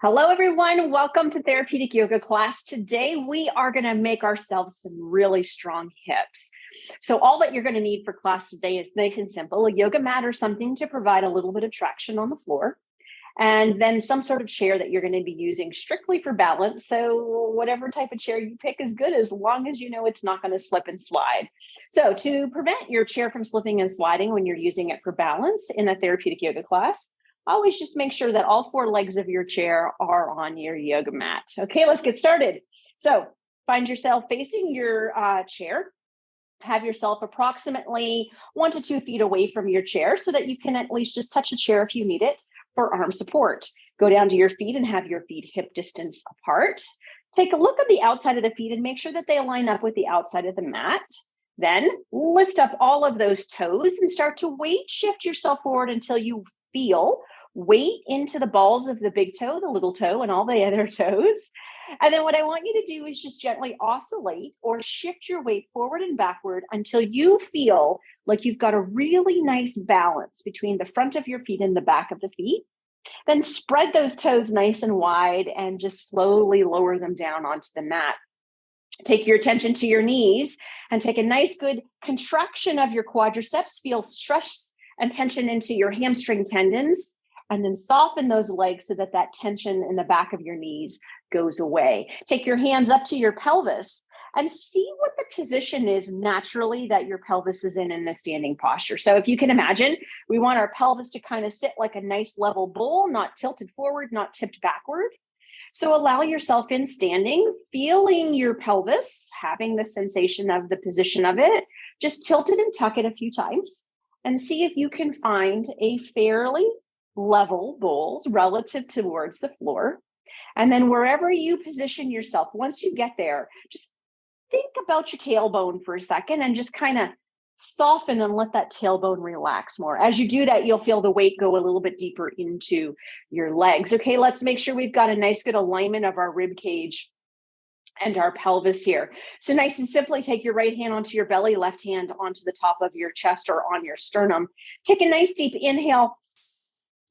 Hello, everyone. Welcome to Therapeutic Yoga class. Today, we are going to make ourselves some really strong hips. So all that you're going to need for class today is nice and simple. A yoga mat or something to provide a little bit of traction on the floor. And then some sort of chair that you're going to be using strictly for balance. So whatever type of chair you pick is good as long as you know it's not going to slip and slide. So to prevent your chair from slipping and sliding when you're using it for balance in a therapeutic yoga class, always just make sure that all four legs of your chair are on your yoga mat. Okay, let's get started. So find yourself facing your chair. Have yourself approximately 1 to 2 feet away from your chair so that you can at least just touch the chair if you need it for arm support. Go down to your feet and have your feet hip distance apart. Take a look at the outside of the feet and make sure that they line up with the outside of the mat. Then lift up all of those toes and start to weight shift yourself forward until you feel weight into the balls of the big toe, the little toe, and all the other toes. And then what I want you to do is just gently oscillate or shift your weight forward and backward until you feel like you've got a really nice balance between the front of your feet and the back of the feet. Then spread those toes nice and wide and just slowly lower them down onto the mat. Take your attention to your knees and take a nice good contraction of your quadriceps. Feel stress and tension into your hamstring tendons, and then soften those legs so that that tension in the back of your knees goes away. Take your hands up to your pelvis and see what the position is naturally that your pelvis is in the standing posture. So if you can imagine, we want our pelvis to kind of sit like a nice level bowl, not tilted forward, not tipped backward. So allow yourself in standing, feeling your pelvis, having the sensation of the position of it. Just tilt it and tuck it a few times and see if you can find a fairly level bowl relative towards the floor. And then wherever you position yourself, once you get there, just think about your tailbone for a second and just kind of soften and let that tailbone relax more. As you do that, you'll feel the weight go a little bit deeper into your legs. Okay, let's make sure we've got a nice good alignment of our rib cage and our pelvis here. So nice and simply take your right hand onto your belly, left hand onto the top of your chest or on your sternum. Take a nice deep inhale.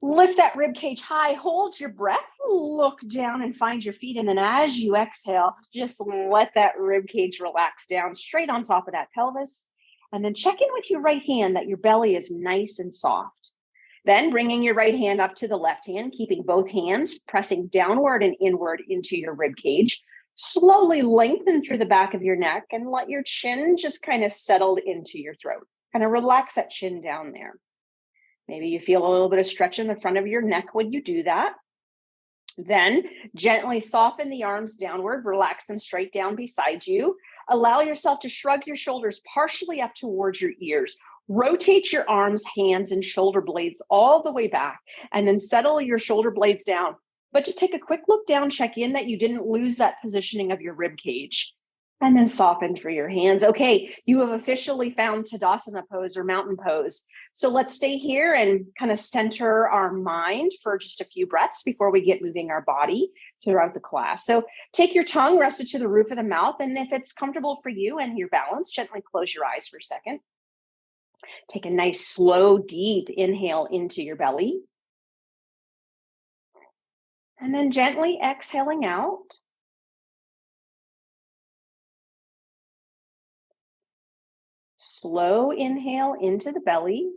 Lift that rib cage high, hold your breath, look down and find your feet. And then as you exhale, just let that rib cage relax down straight on top of that pelvis. And then check in with your right hand that your belly is nice and soft. Then bringing your right hand up to the left hand, keeping both hands pressing downward and inward into your rib cage. Slowly lengthen through the back of your neck and let your chin just kind of settle into your throat. Kind of relax that chin down there. Maybe you feel a little bit of stretch in the front of your neck when you do that. Then gently soften the arms downward, relax them straight down beside you. Allow yourself to shrug your shoulders partially up towards your ears. Rotate your arms, hands, and shoulder blades all the way back, and then settle your shoulder blades down. But just take a quick look down, check in that you didn't lose that positioning of your rib cage. And then soften through your hands. Okay, you have officially found Tadasana pose or mountain pose. So let's stay here and kind of center our mind for just a few breaths before we get moving our body throughout the class. So take your tongue rested to the roof of the mouth. And if it's comfortable for you and your balance, gently close your eyes for a second. Take a nice, slow, deep inhale into your belly. And then gently exhaling out. Slow inhale into the belly.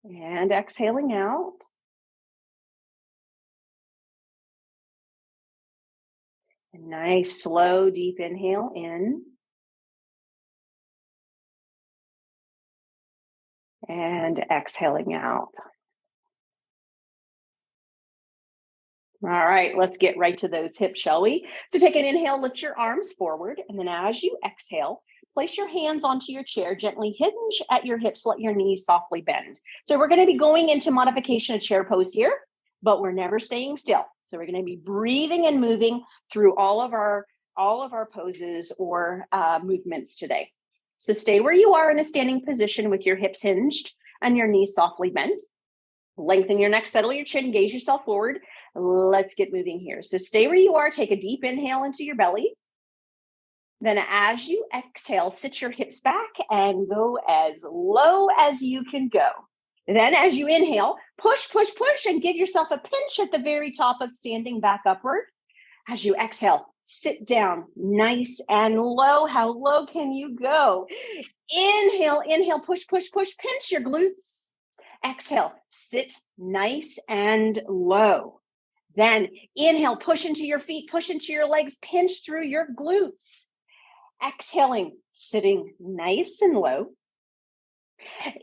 And exhaling out. A nice, slow, deep inhale in. And exhaling out. All right, let's get right to those hips, shall we? So take an inhale, lift your arms forward, and then as you exhale, place your hands onto your chair, gently hinge at your hips, let your knees softly bend. So we're going to be going into modification of chair pose here, but we're never staying still. So we're going to be breathing and moving through all of our poses or movements today. So stay where you are in a standing position with your hips hinged and your knees softly bent. Lengthen your neck, settle your chin, gaze yourself forward. Let's get moving here. So stay where you are. Take a deep inhale into your belly. Then as you exhale, sit your hips back and go as low as you can go. Then as you inhale, push, push, push, and give yourself a pinch at the very top of standing back upward. As you exhale, sit down nice and low. How low can you go? Inhale, inhale, push, push, push, pinch your glutes. Exhale, sit nice and low. Then inhale, push into your feet, push into your legs, pinch through your glutes. Exhaling, sitting nice and low.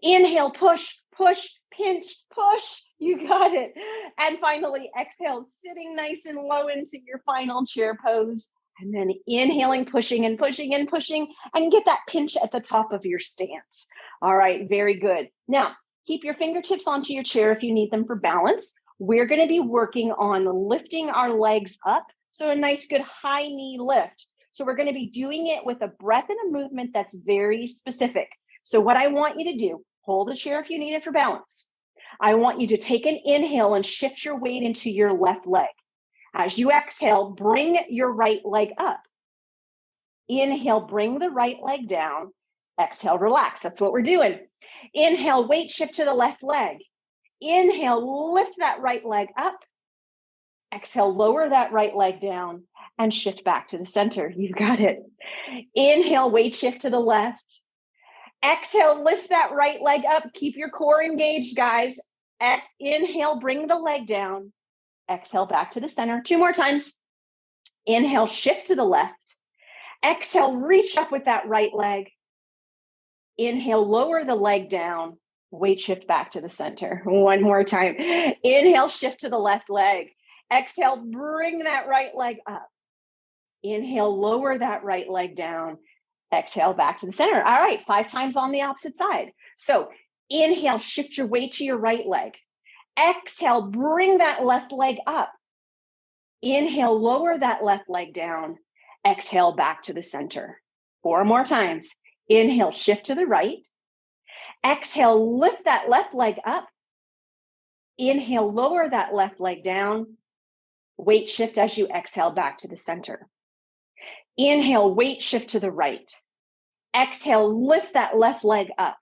Inhale, push, push, pinch, push. You got it. And finally, exhale, sitting nice and low into your final chair pose. And then inhaling, pushing and pushing and pushing, and get that pinch at the top of your stance. All right, very good. Now, keep your fingertips onto your chair if you need them for balance. We're going to be working on lifting our legs up. So a nice, good high knee lift. So we're going to be doing it with a breath and a movement that's very specific. So what I want you to do, hold the chair if you need it for balance. I want you to take an inhale and shift your weight into your left leg. As you exhale, bring your right leg up. Inhale, bring the right leg down. Exhale, relax. That's what we're doing. Inhale, weight shift to the left leg. Inhale, lift that right leg up. Exhale, lower that right leg down and shift back to the center. You got it. Inhale, weight shift to the left. Exhale, lift that right leg up. Keep your core engaged, guys. Inhale, bring the leg down. Exhale, back to the center. 2 more times. Inhale, shift to the left. Exhale, reach up with that right leg. Inhale, lower the leg down. Weight shift back to the center. 1 more time. Inhale, shift to the left leg. Exhale, bring that right leg up. Inhale, lower that right leg down. Exhale, back to the center. All right, 5 times on the opposite side. So inhale, shift your weight to your right leg. Exhale, bring that left leg up. Inhale, lower that left leg down. Exhale, back to the center. 4 more times. Inhale, shift to the right. Exhale, lift that left leg up. Inhale, lower that left leg down. Weight shift as you exhale back to the center. Inhale, weight shift to the right. Exhale, lift that left leg up.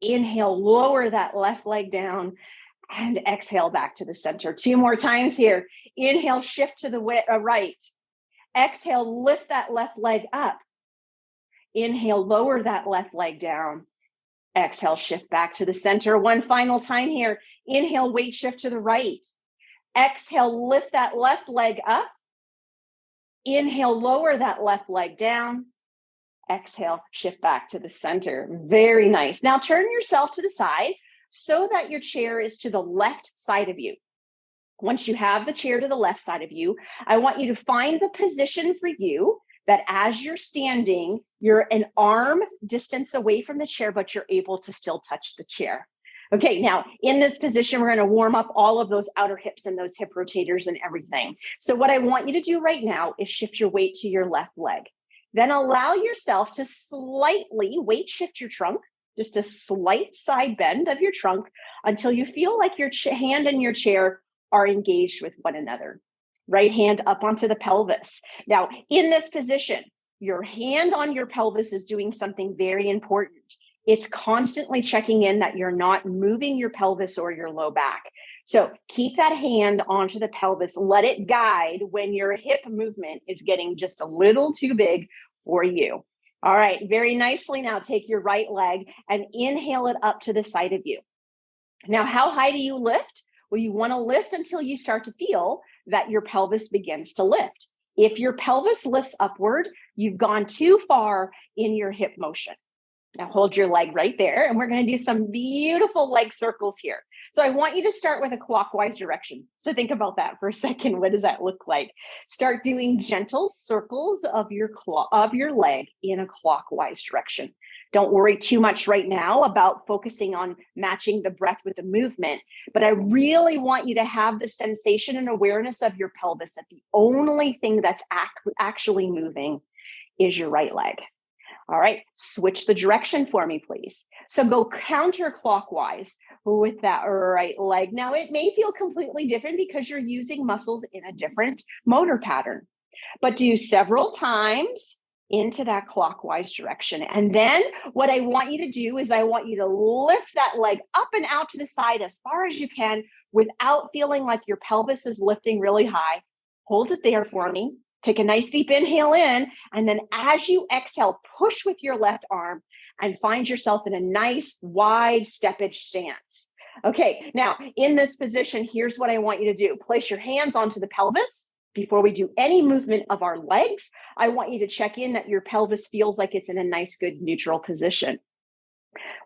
Inhale, lower that left leg down and exhale back to the center. 2 more times here. Inhale, shift to the right. Exhale, lift that left leg up. Inhale, lower that left leg down. Exhale, shift back to the center. 1 final time here. Inhale, weight shift to the right. Exhale, lift that left leg up. Inhale, lower that left leg down. Exhale, shift back to the center. Very nice. Now turn yourself to the side so that your chair is to the left side of you. Once you have the chair to the left side of you, I want you to find the position for you that as you're standing, you're an arm distance away from the chair, but you're able to still touch the chair. Okay, now in this position, we're going to warm up all of those outer hips and those hip rotators and everything. So what I want you to do right now is shift your weight to your left leg. Then allow yourself to slightly weight shift your trunk, just a slight side bend of your trunk until you feel like your hand and your chair are engaged with one another. Right hand up onto the pelvis. Now, in this position, your hand on your pelvis is doing something very important. It's constantly checking in that you're not moving your pelvis or your low back. So keep that hand onto the pelvis. Let it guide when your hip movement is getting just a little too big for you. All right, very nicely. Now take your right leg and inhale it up to the side of you. Now, how high do you lift? Well, you want to lift until you start to feel that your pelvis begins to lift. If your pelvis lifts upward, you've gone too far in your hip motion. Now hold your leg right there, and we're going to do some beautiful leg circles here. So I want you to start with a clockwise direction. So think about that for a second. What does that look like? Start doing gentle circles of your leg in a clockwise direction. Don't worry too much right now about focusing on matching the breath with the movement, but I really want you to have the sensation and awareness of your pelvis that the only thing that's actually moving is your right leg. All right, switch the direction for me, please. So go counterclockwise with that right leg. Now, it may feel completely different because you're using muscles in a different motor pattern, but do several times into that clockwise direction. And then what I want you to do is I want you to lift that leg up and out to the side as far as you can without feeling like your pelvis is lifting really high. Hold it there for me. Take a nice deep inhale in. And then as you exhale, push with your left arm and find yourself in a nice wide steppage stance. Okay, now in this position, here's what I want you to do. Place your hands onto the pelvis. Before we do any movement of our legs, I want you to check in that your pelvis feels like it's in a nice, good, neutral position.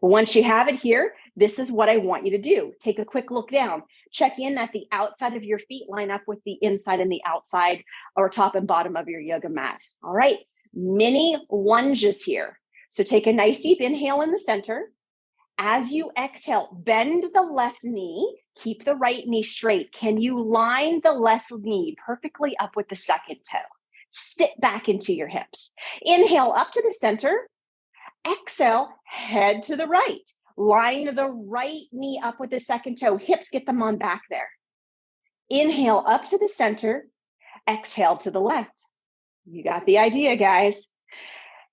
Once you have it here, this is what I want you to do. Take a quick look down. Check in that the outside of your feet line up with the inside and the outside or top and bottom of your yoga mat. All right, mini lunges here. So take a nice deep inhale in the center. As you exhale, bend the left knee, keep the right knee straight. Can you line the left knee perfectly up with the second toe? Sit back into your hips. Inhale up to the center. Exhale, head to the right. Line the right knee up with the second toe. Hips, get them on back there. Inhale up to the center. Exhale to the left. You got the idea, guys.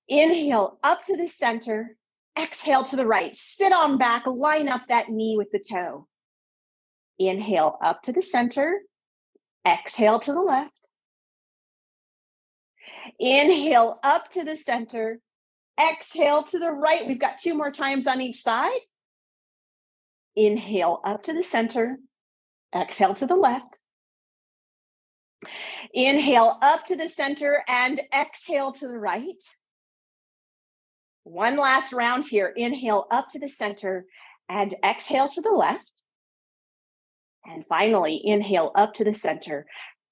Inhale up to the center. Exhale to the right. Sit on back. Line up that knee with the toe. Inhale up to the center. Exhale to the left. Inhale up to the center. Exhale to the right. We've got 2 more times on each side. Inhale up to the center. Exhale to the left. Inhale up to the center and exhale to the right. One last round here. Inhale up to the center and exhale to the left. And finally, inhale up to the center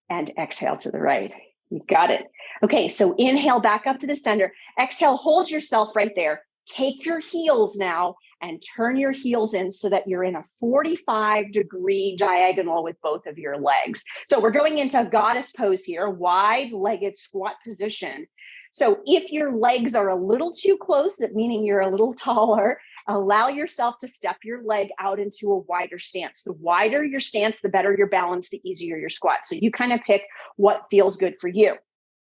and exhale to the right. You got it. Okay, so inhale back up to the center. Exhale, hold yourself right there. Take your heels now and turn your heels in so that you're in a 45-degree diagonal with both of your legs. So we're going into a goddess pose here, wide-legged squat position. So if your legs are a little too close, that meaning you're a little taller, allow yourself to step your leg out into a wider stance. The wider your stance, the better your balance, the easier your squat. So you kind of pick what feels good for you.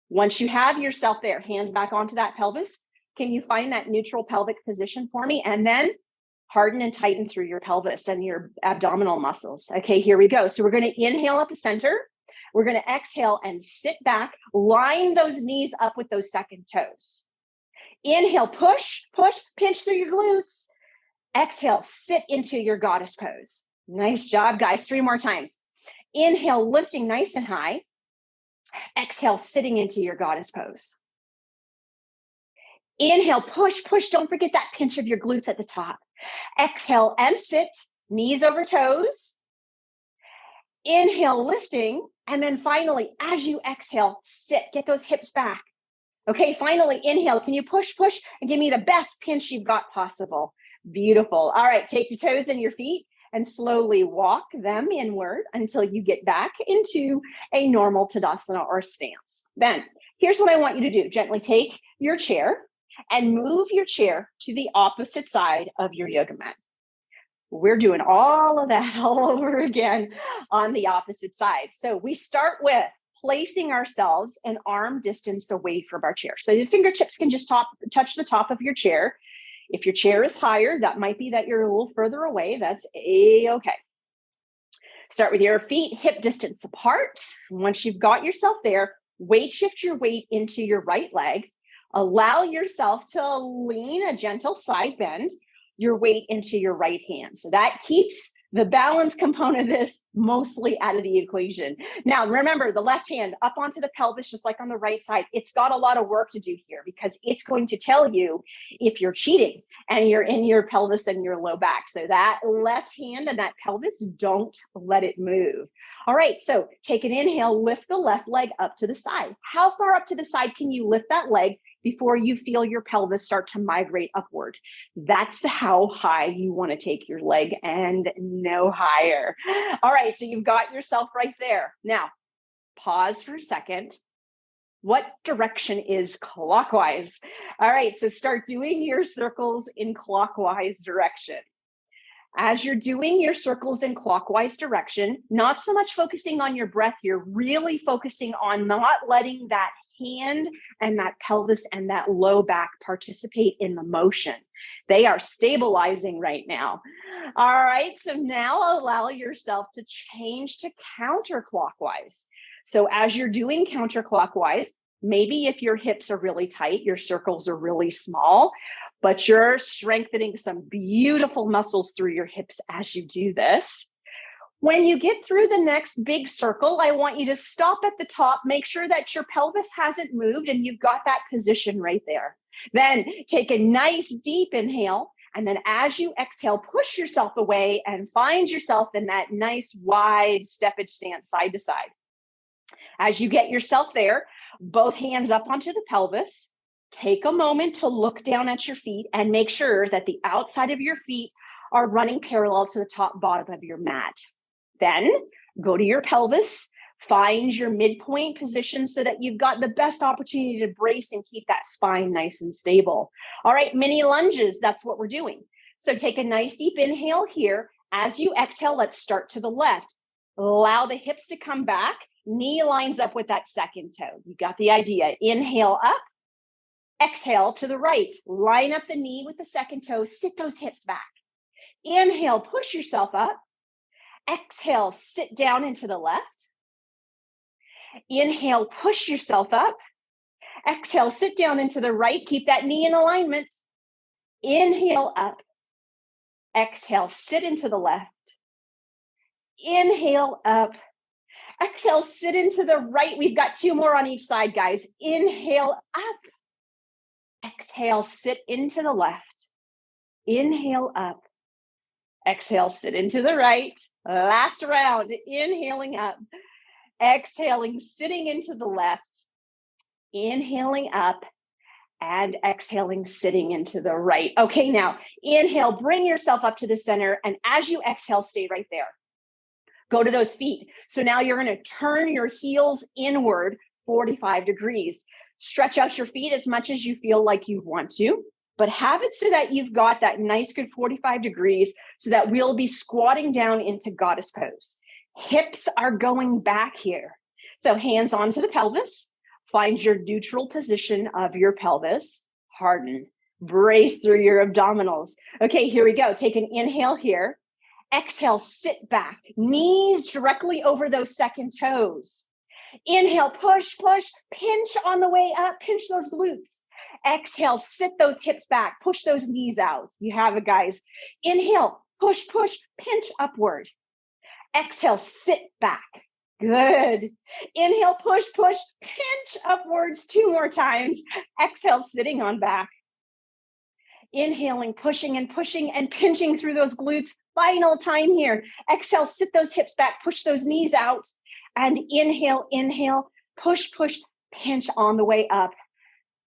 Once you have yourself there, hands back onto that pelvis, can you find that neutral pelvic position for me? And then harden and tighten through your pelvis and your abdominal muscles. Okay, here we go. So we're going to inhale up the center. We're going to exhale and sit back. Line those knees up with those second toes. Inhale, push, pinch through your glutes. Exhale, sit into your goddess pose. Nice job, guys. 3 more times. Inhale, lifting nice and high. Exhale, sitting into your goddess pose. Inhale, push. Don't forget that pinch of your glutes at the top. Exhale and sit, knees over toes. Inhale, lifting. And then finally, as you exhale, sit, get those hips back. Okay, finally, inhale. Can you push and give me the best pinch you've got possible? Beautiful. All right, take your toes and your feet and slowly walk them inward until you get back into a normal Tadasana or stance. Then here's what I want you to do. Gently take your chair and move your chair to the opposite side of your yoga mat. We're doing all of that all over again on the opposite side. So we start with placing ourselves an arm distance away from our chair. So the fingertips can just touch the top of your chair. If your chair is higher, that might be that you're a little further away. That's A-okay. Start with your feet hip distance apart. Once you've got yourself there, shift your weight into your right leg. Allow yourself to lean a gentle side bend, your weight into your right hand. So that keeps the balance component of this mostly out of the equation. Now, remember the left hand up onto the pelvis, just like on the right side. It's got a lot of work to do here because it's going to tell you if you're cheating and you're in your pelvis and your low back. So that left hand and that pelvis, don't let it move. All right, so take an inhale, lift the left leg up to the side. How far up to the side can you lift that leg before you feel your pelvis start to migrate upward? That's how high you want to take your leg and no higher. All right, so you've got yourself right there. Now, pause for a second. What direction is clockwise? All right, so start doing your circles in clockwise direction. As you're doing your circles in clockwise direction, not so much focusing on your breath, you're really focusing on not letting that hand and that pelvis and that low back participate in the motion. They are stabilizing right now. All right, so now allow yourself to change to counterclockwise. So as you're doing counterclockwise, maybe if your hips are really tight, your circles are really small, but you're strengthening some beautiful muscles through your hips as you do this. When you get through the next big circle, I want you to stop at the top, make sure that your pelvis hasn't moved and you've got that position right there. Then take a nice deep inhale. And then as you exhale, push yourself away and find yourself in that nice wide steppage stance side to side. As you get yourself there, both hands up onto the pelvis. Take a moment to look down at your feet and make sure that the outside of your feet are running parallel to the top bottom of your mat. Then go to your pelvis, find your midpoint position so that you've got the best opportunity to brace and keep that spine nice and stable. All right, mini lunges, that's what we're doing. So take a nice deep inhale here. As you exhale, let's start to the left. Allow the hips to come back. Knee lines up with that second toe. You got the idea. Inhale up, exhale to the right. Line up the knee with the second toe. Sit those hips back. Inhale, push yourself up. Exhale, sit down into the left. Inhale, push yourself up. Exhale, sit down into the right. Keep that knee in alignment. Inhale up. Exhale, sit into the left. Inhale up. Exhale, sit into the right. We've got two more on each side, guys. Inhale up. Exhale, sit into the left. Inhale up. Exhale, sit into the right. Last round. Inhaling up. Exhaling, sitting into the left. Inhaling up. And exhaling, sitting into the right. Okay, now inhale, bring yourself up to the center. And as you exhale, stay right there. Go to those feet. So now you're going to turn your heels inward 45 degrees. Stretch out your feet as much as you feel like you want to, but have it so that you've got that nice good 45 degrees so that we'll be squatting down into goddess pose. Hips are going back here. So hands onto the pelvis. Find your neutral position of your pelvis. Harden. Brace through your abdominals. Okay, here we go. Take an inhale here. Exhale, sit back, knees directly over those second toes. Inhale, push, push, pinch on the way up, pinch those glutes. Exhale, sit those hips back, push those knees out. You have it, guys. Inhale, push, push, pinch upward. Exhale, sit back. Good. Inhale, push, push, pinch upwards 2 more times. Exhale, sitting on back. Inhaling, pushing and pushing and pinching through those glutes. Final time here. Exhale, sit those hips back, push those knees out. And inhale, inhale, push, push, pinch on the way up.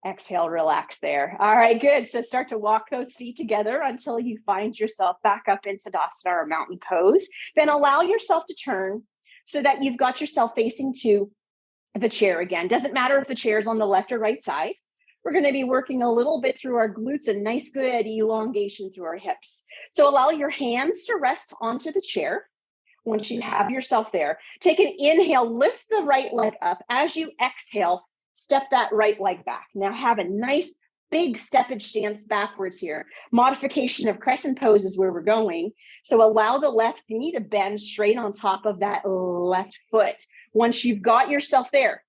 Exhale, relax there. All right, good. So start to walk those feet together until you find yourself back up into Tadasana or mountain pose. Then allow yourself to turn so that you've got yourself facing to the chair again. Doesn't matter if the chair is on the left or right side. We're going to be working a little bit through our glutes and nice good elongation through our hips. So allow your hands to rest onto the chair. Once you have yourself there, take an inhale, lift the right leg up. As you exhale, step that right leg back. Now have a nice big steppage stance backwards here. Modification of crescent pose is where we're going. So allow the left knee to bend straight on top of that left foot. Once you've got yourself there,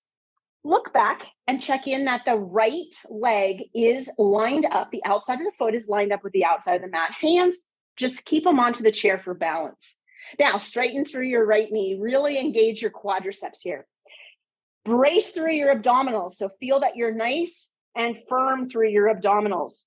look back and check in that the right leg is lined up. The outside of the foot is lined up with the outside of the mat. Hands, just keep them onto the chair for balance. Now, straighten through your right knee. Really engage your quadriceps here. Brace through your abdominals. So feel that you're nice and firm through your abdominals.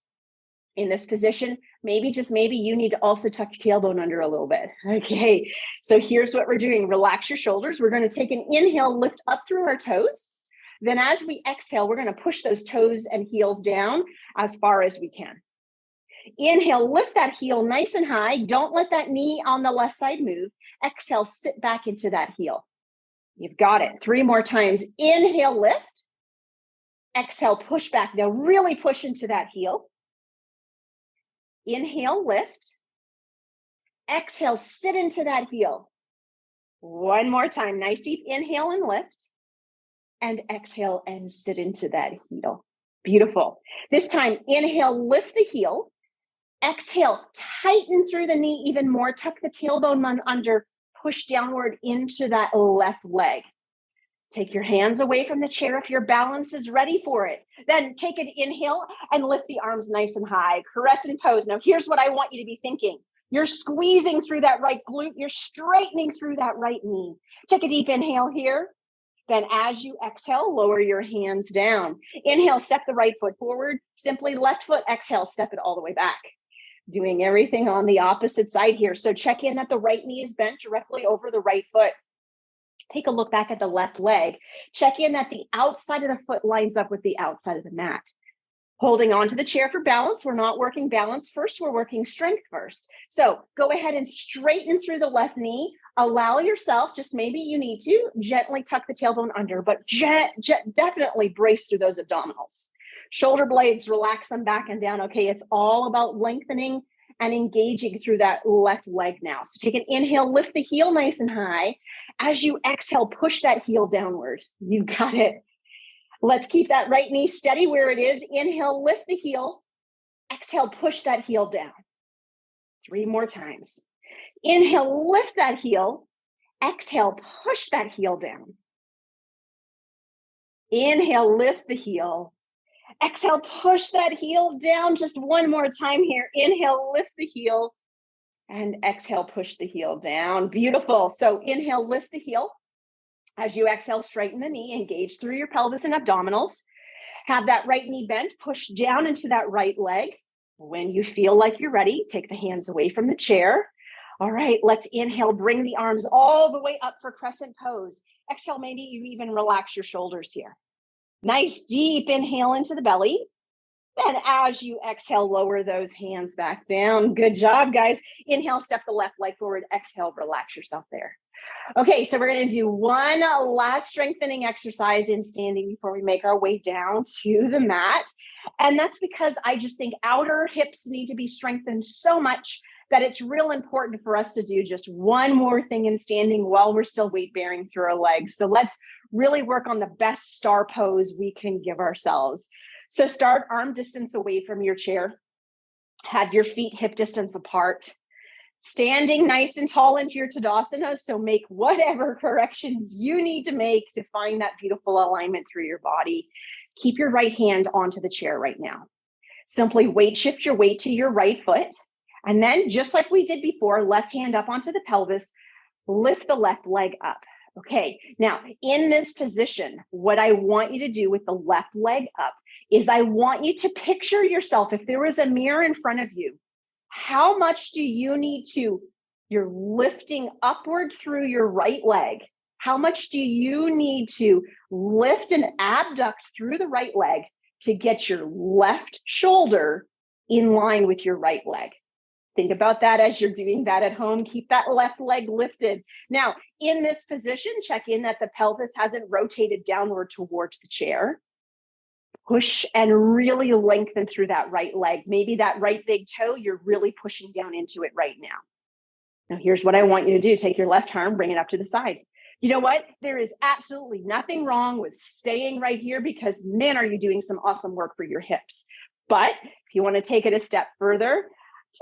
In this position, maybe, just maybe, you need to also tuck your tailbone under a little bit. Okay, so here's what we're doing. Relax your shoulders. We're going to take an inhale, lift up through our toes. Then as we exhale, we're going to push those toes and heels down as far as we can. Inhale, lift that heel nice and high. Don't let that knee on the left side move. Exhale, sit back into that heel. You've got it. 3 more times. Inhale, lift. Exhale, push back. Now really push into that heel. Inhale, lift. Exhale, sit into that heel. 1 more time. Nice deep inhale and lift. and exhale and sit into that heel. Beautiful. This time, inhale, lift the heel. Exhale, tighten through the knee even more. Tuck the tailbone under, push downward into that left leg. Take your hands away from the chair if your balance is ready for it. Then take an inhale and lift the arms nice and high. Crescent pose. Now, here's what I want you to be thinking. You're squeezing through that right glute. You're straightening through that right knee. Take a deep inhale here. Then as you exhale, lower your hands down. Inhale, step the right foot forward. Simply left foot, exhale, step it all the way back. Doing everything on the opposite side here. So check in that the right knee is bent directly over the right foot. Take a look back at the left leg. Check in that the outside of the foot lines up with the outside of the mat. Holding on to the chair for balance. We're not working balance first. We're working strength first. So go ahead and straighten through the left knee. Allow yourself, just maybe you need to, gently tuck the tailbone under, but definitely brace through those abdominals. Shoulder blades, relax them back and down. Okay, it's all about lengthening and engaging through that left leg now. So take an inhale, lift the heel nice and high. As you exhale, push that heel downward. You got it. Let's keep that right knee steady where it is. Inhale, lift the heel. Exhale, push that heel down. 3 more times. Inhale, lift that heel. Exhale, push that heel down. Inhale, lift the heel. Exhale, push that heel down. Just one more time here. Inhale, lift the heel. And exhale, push the heel down. Beautiful. So inhale, lift the heel. As you exhale, straighten the knee, engage through your pelvis and abdominals. Have that right knee bent, push down into that right leg. When you feel like you're ready, take the hands away from the chair. All right, let's inhale, bring the arms all the way up for crescent pose. Exhale, maybe you even relax your shoulders here. Nice deep inhale into the belly. Then as you exhale, lower those hands back down. Good job, guys. Inhale, step the left leg forward. Exhale, relax yourself there. Okay, so we're going to do one last strengthening exercise in standing before we make our way down to the mat. And that's because I just think outer hips need to be strengthened so much that it's real important for us to do just one more thing in standing while we're still weight bearing through our legs. So let's really work on the best star pose we can give ourselves. So start arm distance away from your chair. Have your feet hip distance apart. Standing nice and tall into your Tadasana, so make whatever corrections you need to make to find that beautiful alignment through your body. Keep your right hand onto the chair right now. Simply shift your weight to your right foot. And then just like we did before, left hand up onto the pelvis, lift the left leg up. Okay, now in this position, what I want you to do with the left leg up is I want you to picture yourself, if there was a mirror in front of you, how much do you need you're lifting upward through your right leg. How much do you need to lift and abduct through the right leg to get your left shoulder in line with your right leg? Think about that as you're doing that at home. Keep that left leg lifted. Now, in this position, check in that the pelvis hasn't rotated downward towards the chair. Push and really lengthen through that right leg. Maybe that right big toe, you're really pushing down into it right now. Now, here's what I want you to do. Take your left arm, bring it up to the side. You know what? There is absolutely nothing wrong with staying right here because, man, are you doing some awesome work for your hips. But if you want to take it a step further,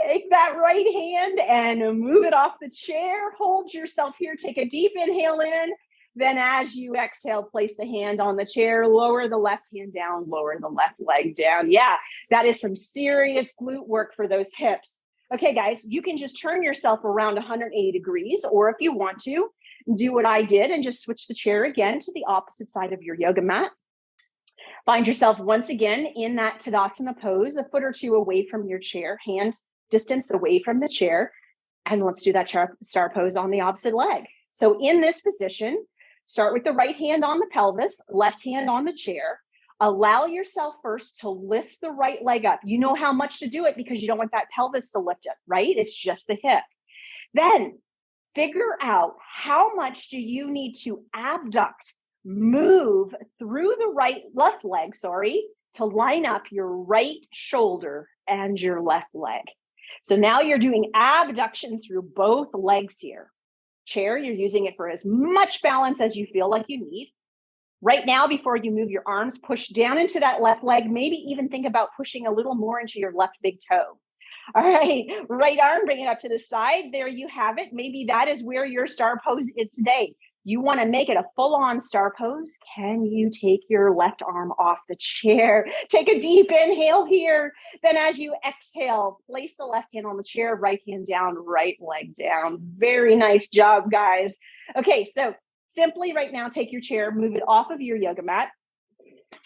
take that right hand and move it off the chair. Hold yourself here. Take a deep inhale in. Then as you exhale, place the hand on the chair, lower the left hand down, lower the left leg down. Yeah, that is some serious glute work for those hips. Okay, guys, you can just turn yourself around 180 degrees, or if you want to, do what I did and just switch the chair again to the opposite side of your yoga mat. Find yourself once again in that Tadasana pose, a foot or two away from your chair, hand distance away from the chair. And let's do that star pose on the opposite leg. So in this position, start with the right hand on the pelvis, left hand on the chair. Allow yourself first to lift the right leg up. You know how much to do it because you don't want that pelvis to lift up, right? It's just the hip. Then figure out how much do you need to abduct, move through the left leg, to line up your right shoulder and your left leg. So now you're doing abduction through both legs here. Chair, you're using it for as much balance as you feel like you need. Right now, before you move your arms, push down into that left leg. Maybe even think about pushing a little more into your left big toe. All right, right arm, bring it up to the side. There you have it. Maybe that is where your star pose is today. You want to make it a full-on star pose. Can you take your left arm off the chair? Take a deep inhale here. Then as you exhale, place the left hand on the chair, right hand down, right leg down. Very nice job, guys. Okay, so simply right now, take your chair, move it off of your yoga mat.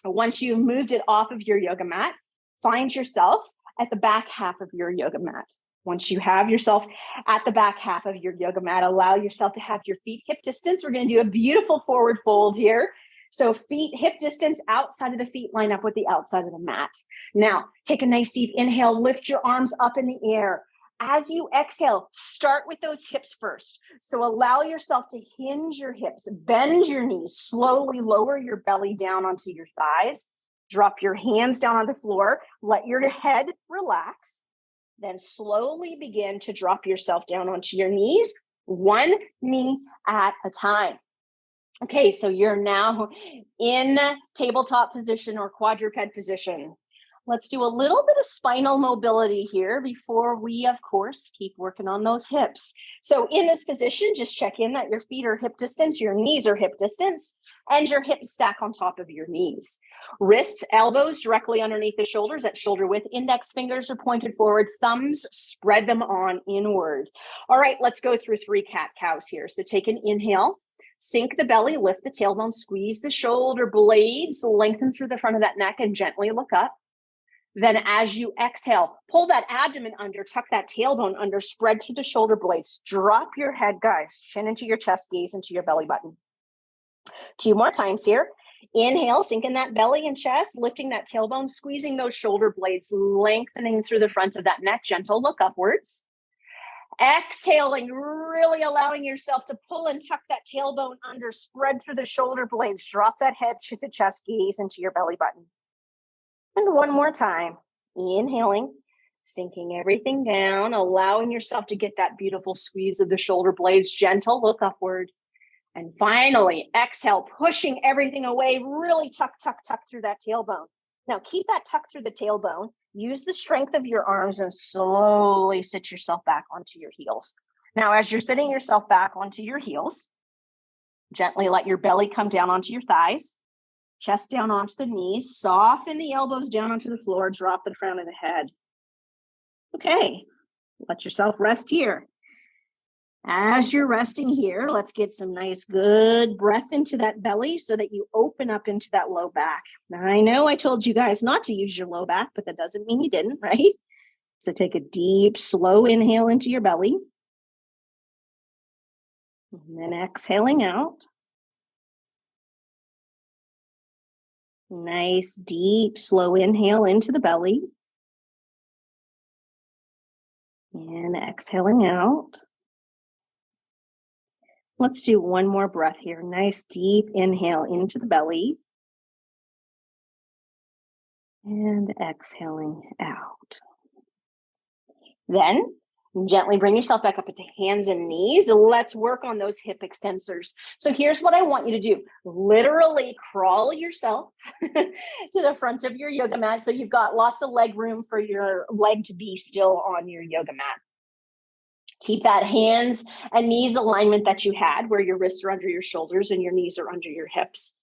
Once you've moved it off of your yoga mat, find yourself at the back half of your yoga mat. Once you have yourself at the back half of your yoga mat, allow yourself to have your feet hip distance. We're going to do a beautiful forward fold here. So feet hip distance, outside of the feet line up with the outside of the mat. Now, take a nice deep inhale, lift your arms up in the air. As you exhale, start with those hips first. So allow yourself to hinge your hips, bend your knees, slowly lower your belly down onto your thighs. Drop your hands down on the floor, let your head relax. Then slowly begin to drop yourself down onto your knees, one knee at a time. Okay, so you're now in tabletop position or quadruped position. Let's do a little bit of spinal mobility here before we, of course, keep working on those hips. So in this position, just check in that your feet are hip distance, your knees are hip distance, and your hips stack on top of your knees. Wrists, elbows directly underneath the shoulders at shoulder width. Index fingers are pointed forward. Thumbs, spread them on inward. All right, let's go through 3 cat-cows here. So take an inhale, sink the belly, lift the tailbone, squeeze the shoulder blades, lengthen through the front of that neck, and gently look up. Then as you exhale, pull that abdomen under, tuck that tailbone under, spread through the shoulder blades. Drop your head, guys. Chin into your chest, gaze into your belly button. 2 more times here. Inhale, sink in that belly and chest, lifting that tailbone, squeezing those shoulder blades, lengthening through the front of that neck. Gentle look upwards. Exhaling, really allowing yourself to pull and tuck that tailbone under, spread through the shoulder blades. Drop that head to the chest, gaze into your belly button. And 1 more time, inhaling, sinking everything down, allowing yourself to get that beautiful squeeze of the shoulder blades, gentle look upward. And finally, exhale, pushing everything away, really tuck through that tailbone. Now keep that tuck through the tailbone, use the strength of your arms and slowly sit yourself back onto your heels. Now, as you're sitting yourself back onto your heels, gently let your belly come down onto your thighs. Chest down onto the knees, soften the elbows down onto the floor, drop the crown of the head. Okay, let yourself rest here. As you're resting here, let's get some nice, good breath into that belly so that you open up into that low back. Now, I know I told you guys not to use your low back, but that doesn't mean you didn't, right? So take a deep, slow inhale into your belly. And then exhaling out. Nice, deep, slow inhale into the belly. And exhaling out. Let's do 1 more breath here. Nice, deep inhale into the belly. And exhaling out. Then gently bring yourself back up into hands and knees. Let's work on those hip extensors. So here's what I want you to do. Literally crawl yourself to the front of your yoga mat so you've got lots of leg room for your leg to be still on your yoga mat. Keep that hands and knees alignment that you had where your wrists are under your shoulders and your knees are under your hips.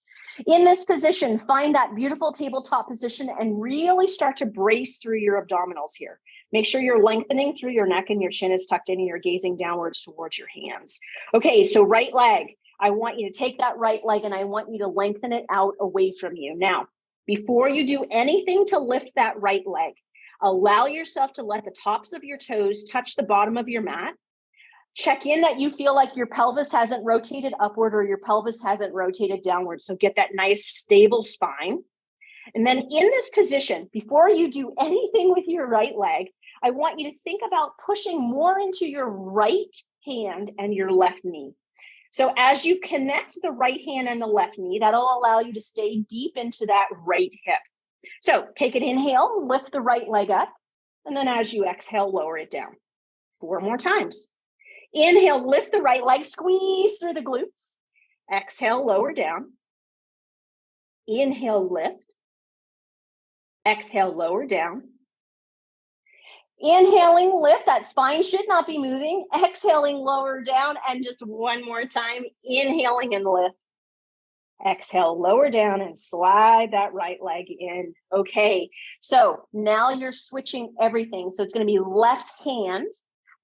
In this position, find that beautiful tabletop position and really start to brace through your abdominals here. Make sure you're lengthening through your neck and your chin is tucked in and you're gazing downwards towards your hands. Okay, so right leg. I want you to take that right leg and I want you to lengthen it out away from you. Now, before you do anything to lift that right leg, allow yourself to let the tops of your toes touch the bottom of your mat. Check in that you feel like your pelvis hasn't rotated upward or your pelvis hasn't rotated downward. So get that nice stable spine. And then in this position, before you do anything with your right leg, I want you to think about pushing more into your right hand and your left knee. So as you connect the right hand and the left knee, that'll allow you to stay deep into that right hip. So take an inhale, lift the right leg up, and then as you exhale, lower it down. 4 more times. Inhale, lift the right leg, squeeze through the glutes. Exhale, lower down. Inhale, lift. Exhale, lower down. Inhaling, lift. That spine should not be moving. Exhaling, lower down. And just one more time, inhaling and lift. Exhale, lower down and slide that right leg in. Okay, so now you're switching everything. So it's going to be left hand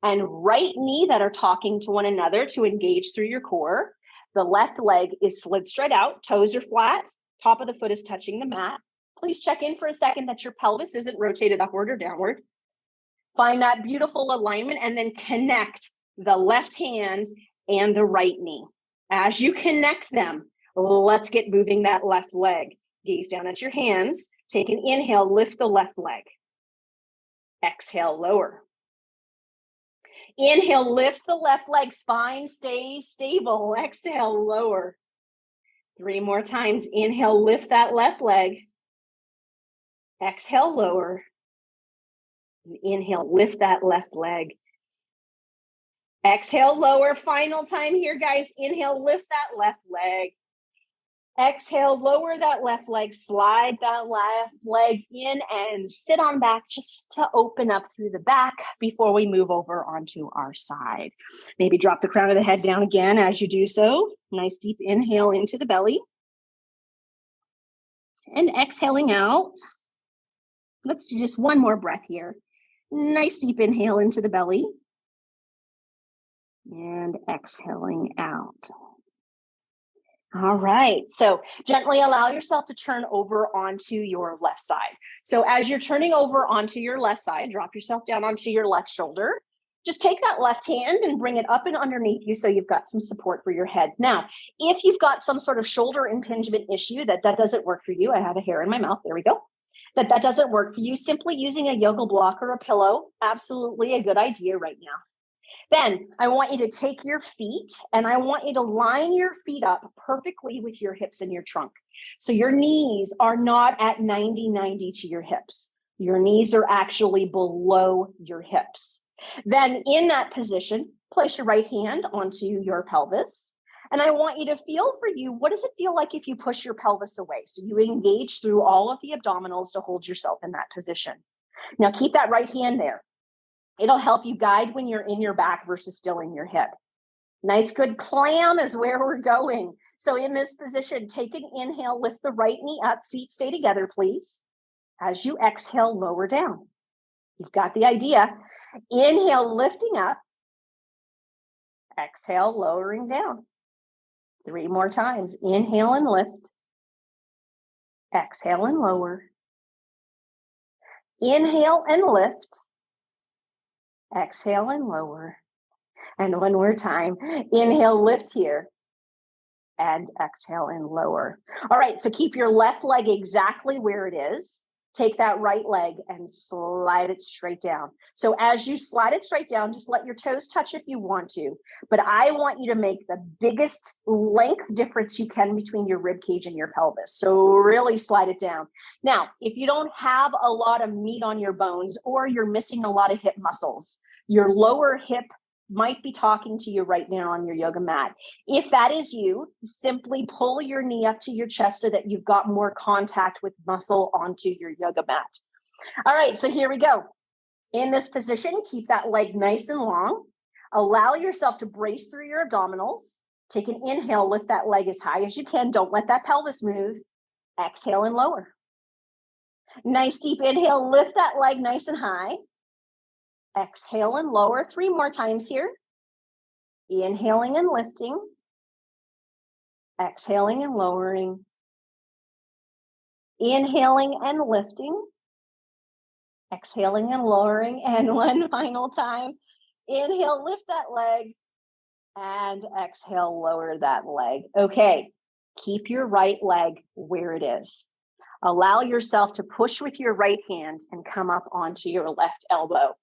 and right knee that are talking to one another to engage through your core. The left leg is slid straight out. Toes are flat. Top of the foot is touching the mat. Please check in for a second that your pelvis isn't rotated upward or downward. Find that beautiful alignment and then connect the left hand and the right knee. As you connect them, let's get moving that left leg. Gaze down at your hands. Take an inhale, lift the left leg. Exhale, lower. Inhale, lift the left leg. Spine stays stable. Exhale, lower. 3 more times. Inhale, lift that left leg. Exhale, lower. Inhale, lift that left leg. Exhale, lower. Final time here, guys. Inhale, lift that left leg. Exhale, lower that left leg, slide that left leg in and sit on back just to open up through the back before we move over onto our side. Maybe drop the crown of the head down again as you do so. Nice deep inhale into the belly. And exhaling out. Let's do just one more breath here. Nice deep inhale into the belly. And exhaling out. All right, so gently allow yourself to turn over onto your left side. So as you're turning over onto your left side, drop yourself down onto your left shoulder. Just take that left hand and bring it up and underneath you so you've got some support for your head. Now, if you've got some sort of shoulder impingement issue that doesn't work for you, I have a hair in my mouth, there we go. That doesn't work for you, simply using a yoga block or a pillow, absolutely a good idea right now. Then I want you to take your feet and I want you to line your feet up perfectly with your hips and your trunk. So your knees are not at 90-90 to your hips. Your knees are actually below your hips. Then in that position, place your right hand onto your pelvis. And I want you to feel for you, what does it feel like if you push your pelvis away? So you engage through all of the abdominals to hold yourself in that position. Now keep that right hand there. It'll help you guide when you're in your back versus still in your hip. Nice, good clam is where we're going. So in this position, take an inhale, lift the right knee up, feet stay together, please. As you exhale, lower down. You've got the idea. Inhale, lifting up. Exhale, lowering down. 3 more times. Inhale and lift. Exhale and lower. Inhale and lift. Exhale and lower. And one more time. Inhale, lift here. And exhale and lower. All right, so keep your left leg exactly where it is. Take that right leg and slide it straight down. So as you slide it straight down, just let your toes touch if you want to. But I want you to make the biggest length difference you can between your rib cage and your pelvis. So really slide it down. Now, if you don't have a lot of meat on your bones or you're missing a lot of hip muscles, your lower hip might be talking to you right now on your yoga mat. If that is you, simply pull your knee up to your chest so that you've got more contact with muscle onto your yoga mat. All right, so here we go. In this position, keep that leg nice and long. Allow yourself to brace through your abdominals. Take an inhale, lift that leg as high as you can. Don't let that pelvis move. Exhale and lower. Nice deep inhale, lift that leg nice and high. Exhale and lower. 3 more times here. Inhaling and lifting. Exhaling and lowering. Inhaling and lifting. Exhaling and lowering. And one final time. Inhale, lift that leg. And exhale, lower that leg. Okay, keep your right leg where it is. Allow yourself to push with your right hand and come up onto your left elbow.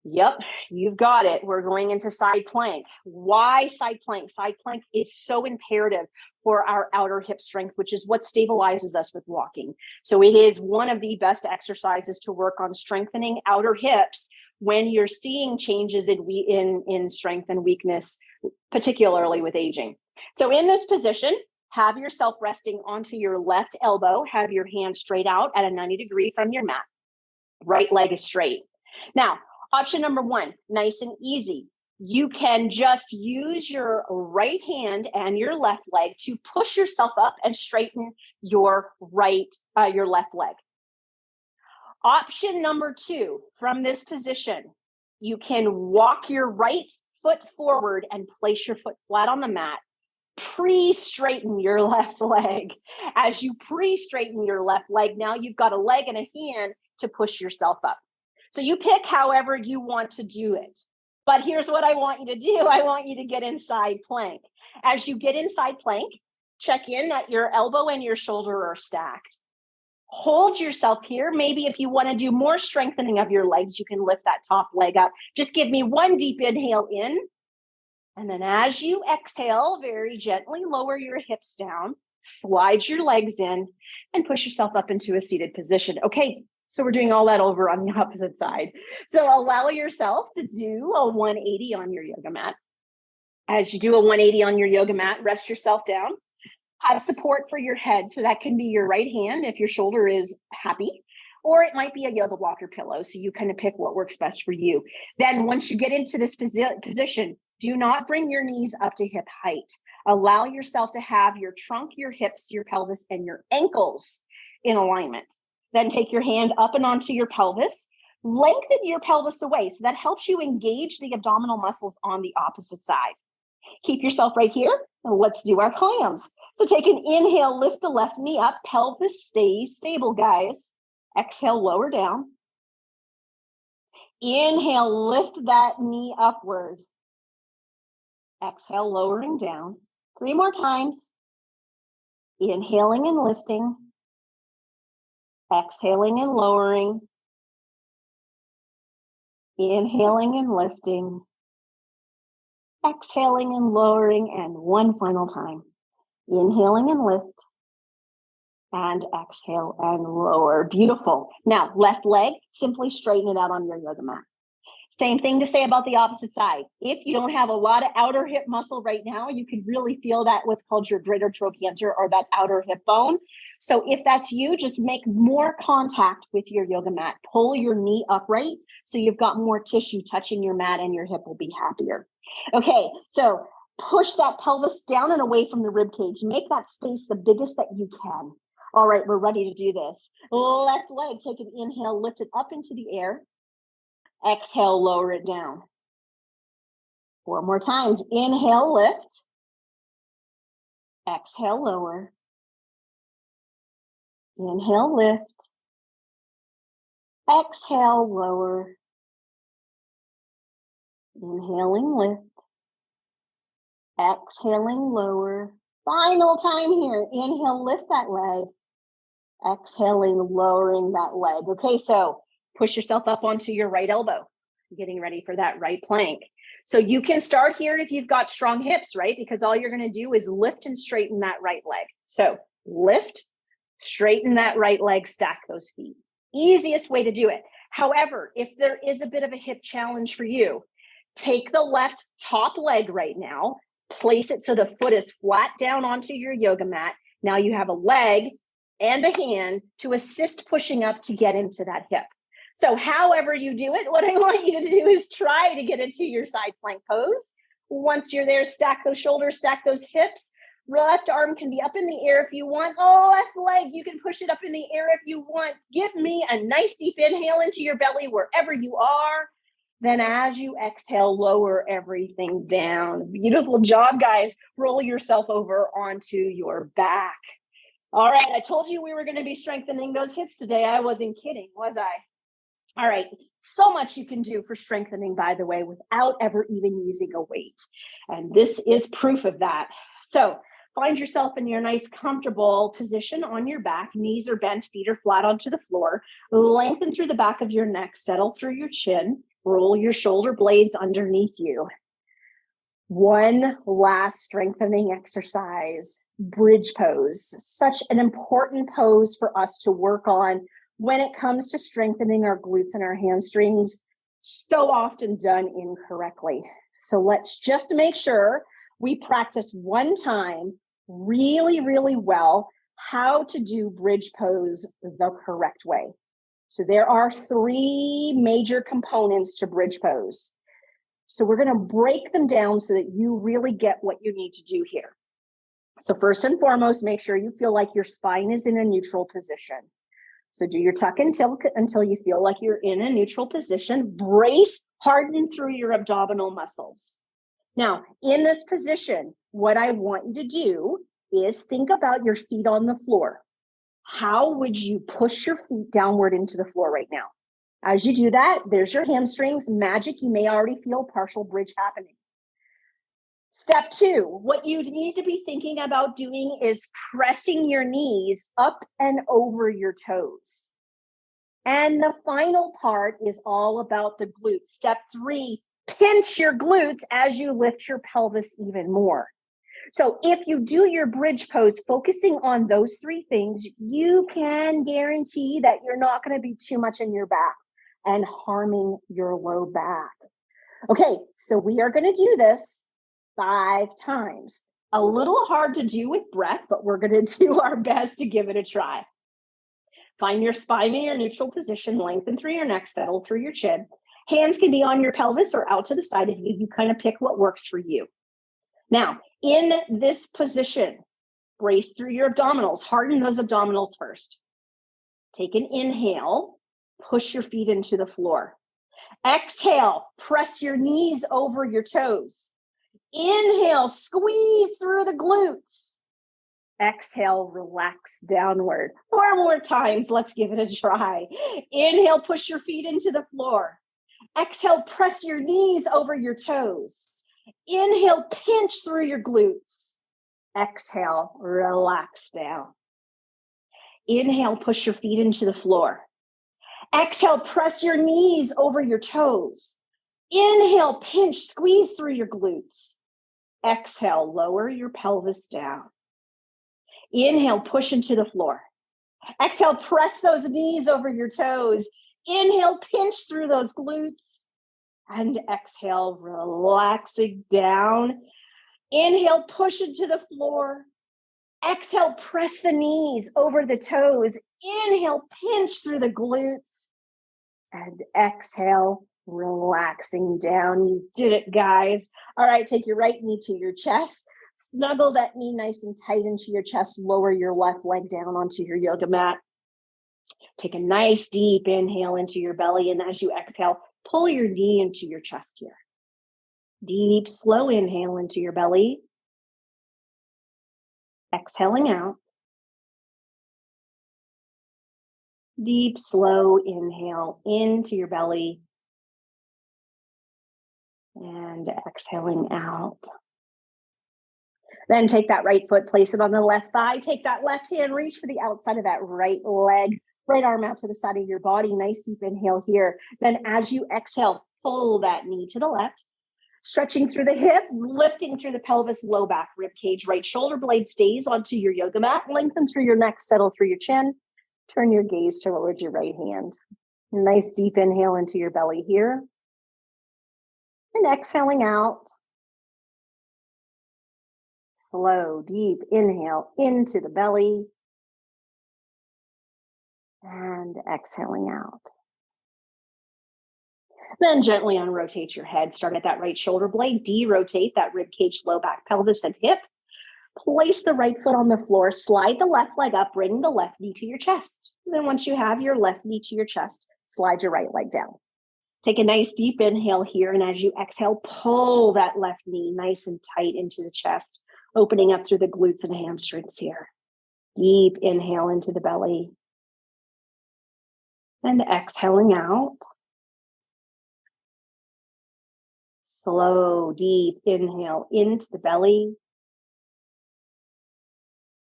Yep, you've got it. We're going into side plank. Why side plank? Side plank is so imperative for our outer hip strength, which is what stabilizes us with walking. So it is one of the best exercises to work on strengthening outer hips when you're seeing changes in strength and weakness, particularly with aging. So in this position, have yourself resting onto your left elbow. Have your hand straight out at a 90-degree from your mat. Right leg is straight. Now, option number one, nice and easy. You can just use your right hand and your left leg to push yourself up and straighten your left leg. Option number two, from this position, you can walk your right foot forward and place your foot flat on the mat. Pre-straighten your left leg. As you pre-straighten your left leg, now you've got a leg and a hand to push yourself up. So you pick however you want to do it. But here's what I want you to do. I want you to get inside plank. As you get inside plank, check in that your elbow and your shoulder are stacked. Hold yourself here. Maybe if you want to do more strengthening of your legs, you can lift that top leg up. Just give me one deep inhale in. And then as you exhale, very gently lower your hips down, slide your legs in, and push yourself up into a seated position. Okay, so we're doing all that over on the opposite side. So allow yourself to do a 180 on your yoga mat. As you do a 180 on your yoga mat, rest yourself down. Have support for your head. So that can be your right hand if your shoulder is happy, or it might be a yoga block or pillow. So you kind of pick what works best for you. Then once you get into this position, do not bring your knees up to hip height. Allow yourself to have your trunk, your hips, your pelvis, and your ankles in alignment. Then take your hand up and onto your pelvis. Lengthen your pelvis away. So that helps you engage the abdominal muscles on the opposite side. Keep yourself right here. And let's do our clams. So take an inhale, lift the left knee up. Pelvis stays stable, guys. Exhale, lower down. Inhale, lift that knee upward. Exhale, lowering down. 3 more times. Inhaling and lifting. Exhaling and lowering. Inhaling and lifting. Exhaling and lowering, and one final time. Inhaling and lift. And exhale and lower. Beautiful. Now, left leg, simply straighten it out on your yoga mat. Same thing to say about the opposite side. If you don't have a lot of outer hip muscle right now, you can really feel that what's called your greater trochanter or that outer hip bone. So if that's you, just make more contact with your yoga mat. Pull your knee upright so you've got more tissue touching your mat and your hip will be happier. Okay, so push that pelvis down and away from the rib cage. Make that space the biggest that you can. All right, we're ready to do this. Left leg, take an inhale, lift it up into the air. Exhale, lower it down. 4 more times. Inhale, lift. Exhale, lower. Inhale, lift. Exhale, lower. Inhaling, lift. Exhaling, lower. Final time here. Inhale, lift that leg. Exhaling, lowering that leg. Okay, so push yourself up onto your right elbow, getting ready for that right plank. So you can start here if you've got strong hips, right? Because all you're going to do is lift and straighten that right leg. So lift, straighten that right leg, stack those feet. Easiest way to do it. However, if there is a bit of a hip challenge for you, take the left top leg right now, place it so the foot is flat down onto your yoga mat. Now you have a leg and a hand to assist pushing up to get into that hip. So however you do it, what I want you to do is try to get into your side plank pose. Once you're there, stack those shoulders, stack those hips. Left arm can be up in the air if you want. Oh, left leg, you can push it up in the air if you want. Give me a nice deep inhale into your belly wherever you are. Then as you exhale, lower everything down. Beautiful job, guys. Roll yourself over onto your back. All right, I told you we were going to be strengthening those hips today. I wasn't kidding, was I? All right, so much you can do for strengthening, by the way, without ever even using a weight. And this is proof of that. So find yourself in your nice, comfortable position on your back. Knees are bent, feet are flat onto the floor. Lengthen through the back of your neck, settle through your chin. Roll your shoulder blades underneath you. One last strengthening exercise, bridge pose. Such an important pose for us to work on when it comes to strengthening our glutes and our hamstrings, so often done incorrectly. So let's just make sure we practice one time really, really well how to do bridge pose the correct way. So there are 3 major components to bridge pose. So we're going to break them down so that you really get what you need to do here. So first and foremost, make sure you feel like your spine is in a neutral position. So do your tuck and tilt until you feel like you're in a neutral position. Brace, harden through your abdominal muscles. Now, in this position, what I want you to do is think about your feet on the floor. How would you push your feet downward into the floor right now? As you do that, there's your hamstrings. Magic, you may already feel partial bridge happening. Step 2, what you need to be thinking about doing is pressing your knees up and over your toes. And the final part is all about the glutes. Step 3, pinch your glutes as you lift your pelvis even more. So if you do your bridge pose, focusing on those 3 things, you can guarantee that you're not going to be too much in your back and harming your low back. Okay, so we are going to do this 5 times. A little hard to do with breath, but we're going to do our best to give it a try. Find your spine in your neutral position, lengthen through your neck, settle through your chin. Hands can be on your pelvis or out to the side of you. You kind of pick what works for you. Now, in this position, brace through your abdominals. Harden those abdominals first. Take an inhale, push your feet into the floor. Exhale, press your knees over your toes. Inhale, squeeze through the glutes. Exhale, relax downward. 4 more times. Let's give it a try. Inhale, push your feet into the floor. Exhale, press your knees over your toes. Inhale, pinch through your glutes. Exhale, relax down. Inhale, push your feet into the floor. Exhale, press your knees over your toes. Inhale, pinch, squeeze through your glutes. Exhale, lower your pelvis down. Inhale, push into the floor. Exhale, press those knees over your toes. Inhale, pinch through those glutes. And exhale, relaxing down. Inhale, push into the floor. Exhale, press the knees over the toes. Inhale, pinch through the glutes. And exhale, relaxing down. You did it, guys. All right, take your right knee to your chest. Snuggle that knee nice and tight into your chest. Lower your left leg down onto your yoga mat. Take a nice deep inhale into your belly. And as you exhale, pull your knee into your chest here. Deep, slow inhale into your belly. Exhaling out. Deep, slow inhale into your belly. And exhaling out. Then take that right foot, place it on the left thigh. Take that left hand, reach for the outside of that right leg. Right arm out to the side of your body. Nice deep inhale here. Then as you exhale, pull that knee to the left. Stretching through the hip, lifting through the pelvis, low back, rib cage, right shoulder blade stays onto your yoga mat. Lengthen through your neck, settle through your chin. Turn your gaze towards your right hand. Nice deep inhale into your belly here. And exhaling out. Slow, deep inhale into the belly. And exhaling out. Then gently unrotate your head. Start at that right shoulder blade. De-rotate that rib cage, low back, pelvis, and hip. Place the right foot on the floor. Slide the left leg up. Bring the left knee to your chest. And then once you have your left knee to your chest, slide your right leg down. Take a nice deep inhale here. And as you exhale, pull that left knee nice and tight into the chest, opening up through the glutes and hamstrings here. Deep inhale into the belly. And exhaling out. Slow, deep inhale into the belly.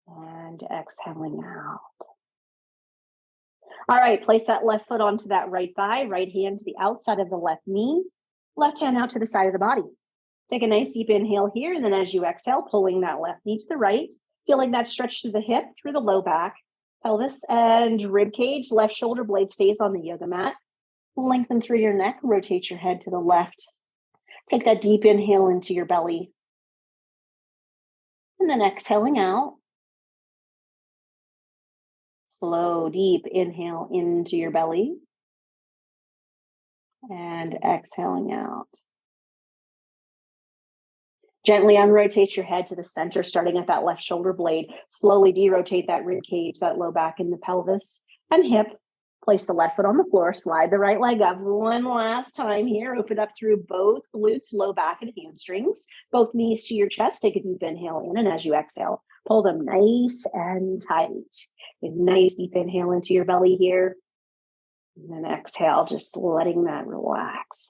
And exhaling out. All right, place that left foot onto that right thigh, right hand to the outside of the left knee, left hand out to the side of the body. Take a nice deep inhale here, and then as you exhale, pulling that left knee to the right, feeling that stretch through the hip, through the low back, pelvis, and rib cage. Left shoulder blade stays on the yoga mat. Lengthen through your neck, rotate your head to the left. Take that deep inhale into your belly. And then exhaling out. Slow, deep inhale into your belly. And exhaling out. Gently unrotate your head to the center, starting at that left shoulder blade. Slowly derotate that rib cage, that low back in the pelvis and hip. Place the left foot on the floor, slide the right leg up one last time here. Open up through both glutes, low back and hamstrings. Both knees to your chest. Take a deep inhale in, and as you exhale, pull them nice and tight. A nice deep inhale into your belly here. And then exhale, just letting that relax.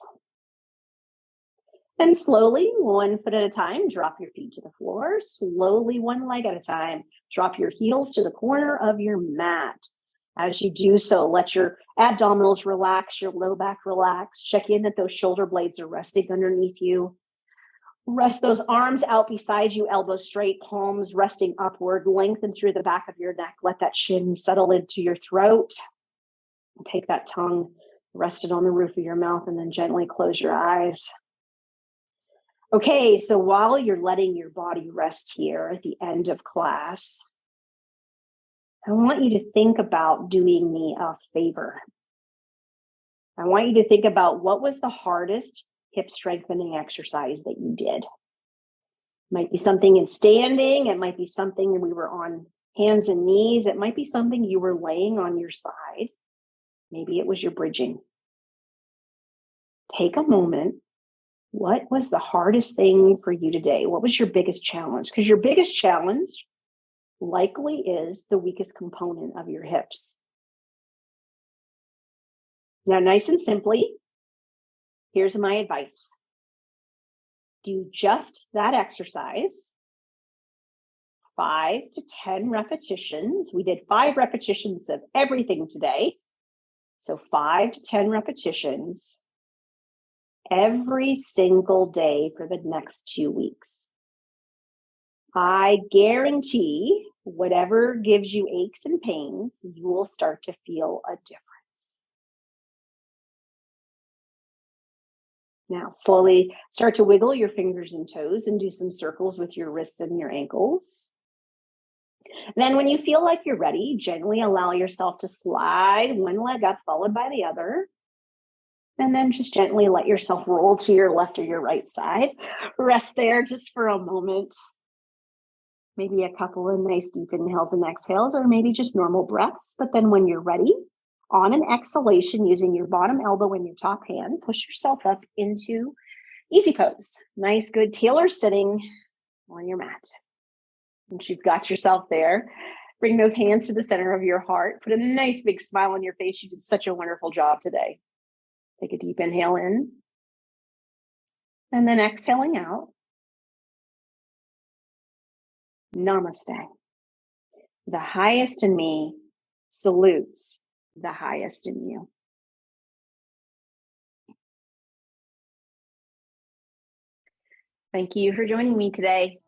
And slowly, one foot at a time, drop your feet to the floor. Slowly, one leg at a time, drop your heels to the corner of your mat. As you do so, let your abdominals relax, your low back relax. Check in that those shoulder blades are resting underneath you. Rest those arms out beside you, elbows straight, palms resting upward. Lengthen through the back of your neck. Let that chin settle into your throat. Take that tongue, rest it on the roof of your mouth, and then gently close your eyes. Okay, so while you're letting your body rest here at the end of class, I want you to think about doing me a favor. I want you to think about what was the hardest hip strengthening exercise that you did. It might be something in standing. It might be something we were on hands and knees. It might be something you were laying on your side. Maybe it was your bridging. Take a moment. What was the hardest thing for you today? What was your biggest challenge? Because your biggest challenge likely is the weakest component of your hips. Now, nice and simply, here's my advice. Do just that exercise, 5 to 10 repetitions. We did 5 repetitions of everything today. So 5 to 10 repetitions every single day for the next 2 weeks. I guarantee whatever gives you aches and pains, you will start to feel a difference. Now, slowly start to wiggle your fingers and toes and do some circles with your wrists and your ankles. Then when you feel like you're ready, gently allow yourself to slide one leg up, followed by the other. And then just gently let yourself roll to your left or your right side. Rest there just for a moment. Maybe a couple of nice deep inhales and exhales, or maybe just normal breaths. But then when you're ready, on an exhalation, using your bottom elbow and your top hand, push yourself up into easy pose. Nice, good tailor sitting on your mat. Once you've got yourself there, bring those hands to the center of your heart. Put a nice big smile on your face. You did such a wonderful job today. Take a deep inhale in. And then exhaling out. Namaste. The highest in me salutes the highest in you. Thank you for joining me today.